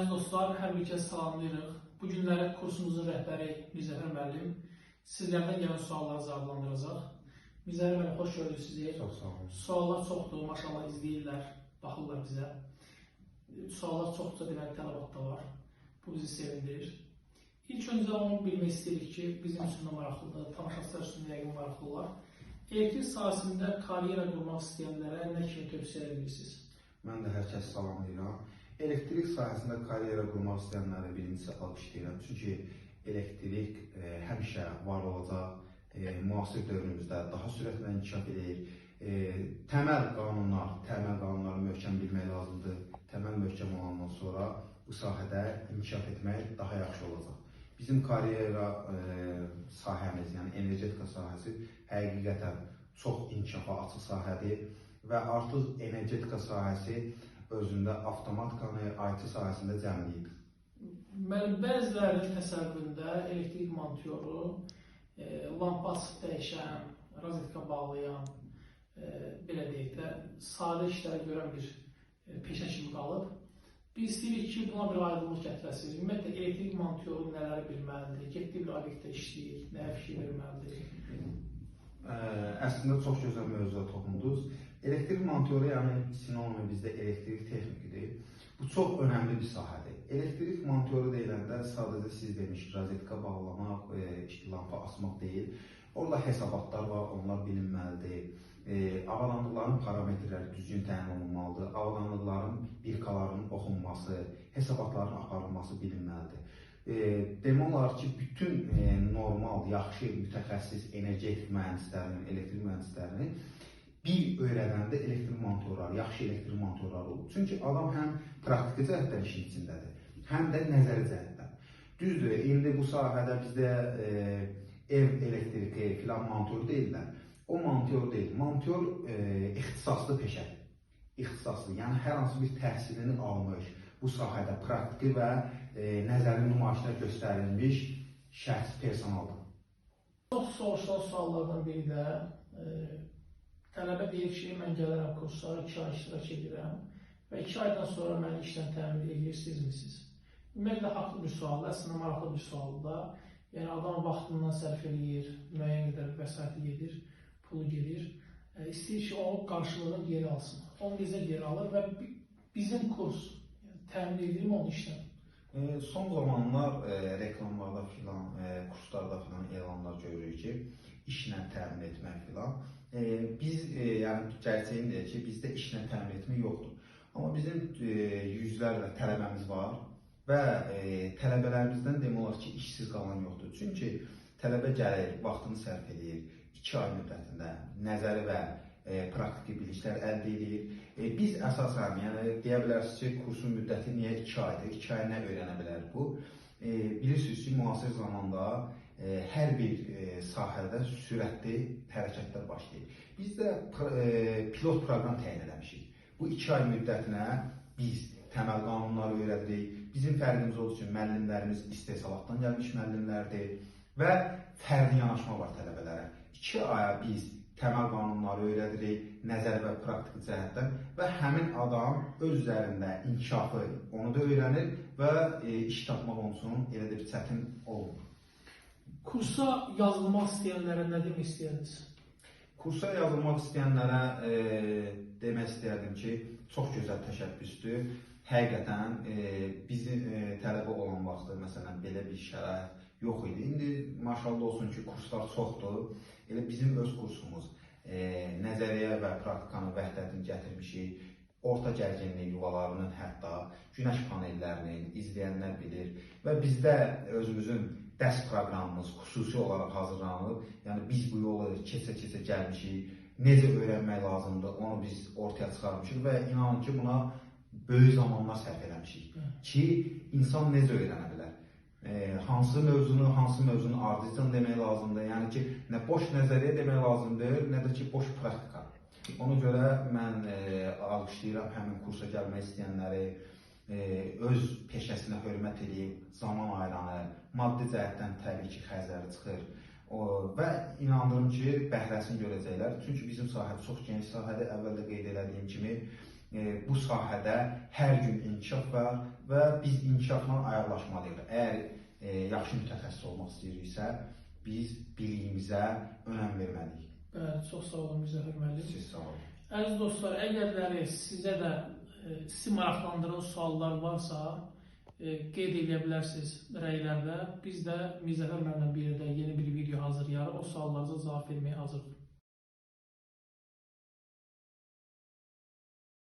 Əziz dostlar, hər bir kəs salamlayırıq. Bu günləri kursumuzun rəhbəri Mirzəfər müəllim sizlərdən gələn sualları cavablandıracaq. Mirzəfər müəllim, xoş gördük sizi. Çox sağ olun. Suallar çoxdur, maşallah izləyirlər, baxırlar bizə. Suallar çoxca deməli tələbat da var. Bu bizi sevindirir. İlk öncə onu bilmək istəyirik ki, bizim üçün də maraqlıdır, tamaşaçılar üçün də yəqin maraqlılar. Elektrik sahəsində karyera qurmaq istəyənlərə nə kimi tövsiyə edirsiniz? Mən də hər kəs salamlayıram. Elektrik sahəsində karyera qurmaq istəyənləri birincisi alqışlayıram. Çünki elektrik həmişə var olacaq, müasir dövrümüzdə daha sürətlə inkişaf edir. Təməl qanunları möhkəm bilmək lazımdır. Təməl möhkəm olandan sonra bu sahədə inkişaf etmək daha yaxşı olacaq. Bizim karyera sahəmiz, yəni energetika sahəsi həqiqətən çox inkişafa açıq sahədir və artıq energetika sahəsi özündə avtomatikanı IT sahəsində cəmləyib. Bəzilərinin təsəvvüründə elektrik montöru, lampa açıb dəyişən, rozetka bağlayan, belə deyək də, sadə işləri görən bir peşə kimi qalıb. Biz istəyirik ki, buna bir aydınlıq gətirəsiniz. Ümumiyyətlə, elektrik montöru nələri bilməlidir, getdiyi bir obyektdə işləyir, nəyə fikir verməlidir? Əslində çox gözəl mövzuya toxundunuz. Elektrik montöru, yəni sinonimi bizdə elektrik texnikidir. Bu çox önəmli bir sahədir. Elektrik montöru deyiləndə sadəcə siz demişsiniz, rozetka bağlamaq, lampa açmaq deyil. Orada hesabatlar var, onlar bilinməlidir. Avadanlıqların parametrləri düzgün təyin olunmalıdır. Avadanlıqların birkalarının oxunması, hesabatların aparılması bilinməlidir. Demək olar ki, bütün normal, yaxşı, mütəxəssis energetik mühəndislərinin, elektrik mühəndislərinin bir öyrədəndə elektrik montorları, yaxşı elektrik montorları olur. Çünki adam həm praktiki cəhətdən işin içindədir, həm də nəzəri cəhətdən. Düzdür, indi bu sahədə bizdə ev elektriki filan montor deyirlər. O montor deyil. Montor ixtisaslı peşədir. İxtisaslı, yəni hər hansı bir təhsilini almış, bu sahədə praktiki və nəzəri nümayişdə göstərilmiş şəxs personaldır. Çox soruşulan suallardan biri də tələbə deyir ki, mən gələrəm kurslara 2 ay iştirak edirəm və 2 aydan sonra məni işdən təmin edirsinizmi? Ümumiyyətlə, haqlı bir sualdır, əslində maraqlı bir sualdır da. Yəni, adam vaxtından sərf edir, müəyyən qədər vəsaiti gedir, pulu gedir. İstəyir ki, o qarşılığını geri alsın. Onu bizə geri alır və bizim kurs təmin edirmi onun işdən? Son zamanlar reklamlarda filan, kurslarda filan elanlar görürük ki, işlə təmin etmək filan. Biz, yəni gerçəyin deyək ki, bizdə işlə təmin etmək yoxdur. Amma bizim yüzlərlə tələbəmiz var və tələbələrimizdən demək olar ki, işsiz qalan yoxdur. Çünki tələbə gəlir, vaxtını sərf edir, 2 ay müddətində nəzəri və praktiki biliklər əldə edir. Biz əsasən, yəni deyə bilərsiniz ki, kursun müddəti niyə 2 aydır? 2 ay nə öyrənə bilər bu? Bilirsiniz ki, müasir zamanda hər bir sahədə sürətli hərəkətlər başlayır. Biz də pilot proqram təyin eləmişik. Bu 2 ay müddətinə biz təməl qanunları öyrədirik. Bizim fərqimiz odur ki, müəllimlərimiz istehsalatdan gəlmiş müəllimlərdir və fərqli yanaşma var tələbələrə. 2 aya biz təməl qanunları öyrədirik, nəzəri və praktiki cəhətdən və həmin adam öz üzərində inkişafı onu da öyrənir və iş tapmaq onun üçün elə də bir çətin olmur. Kursa yazılmaq istəyənlərə nə demək istəyirsiniz? Kursa yazılmaq istəyənlərə demək istəyərdim ki, çox gözəl təşəbbüsdür. Həqiqətən bizim tələbə olan vaxtı, məsələn, belə bir şərait yox idi. İndi maşallah olsun ki, kurslar çoxdur. Elə bizim öz kursumuz nəzəriyyə və praktikanın vəhdətini gətirmişik. Orta gərginlik yuvalarının hətta günəş panellərinin izləyənlər bilir və bizdə özümüzün dərs proqramımız xüsusi olaraq hazırlanıb. Yəni biz bu yolu keçə-keçə gəlmişik. Necə öyrənmək lazımdır, onu biz ortaya çıxarmışıq və inanın ki, buna böyük zamanlar sərf eləmişik ki, insan necə öyrənə bilər. Hansı mövzunu ardıcın demək lazımdır. Yəni ki, nə boş nəzəriyyə demək lazımdır, nə də ki, boş praktika. Ona görə mən alqışlayıram həmin kursa gəlmək istəyənləri, öz peşəsinə hörmət edib, zaman ayıranır, maddi cəhətdən təbii ki, xərcləri çıxır və inandırım ki, bəhrəsini görəcəklər. Çünki bizim sahə çox geniş sahədir, əvvəldə qeyd elədiyim kimi, bu sahədə hər gün inkişaf var və biz inkişafla ayaqlaşmalıyıq. Əgər yaxşı mütəxəssis olmaq istəyiriksə, biz biliyimizə önəm verməliyik. Bəli, çox sağ olun, bizə hörmətli. Siz sağ olun. Əziz dostlar, əgərləri sizə də sizi maraqlandıran suallar varsa, qeyd edə bilərsiniz rəylərdə. Biz də Mirzə Hörmənlə bir yerdə yeni bir video hazırlayarıq. O suallarınıza cavab verməyə hazırdıq.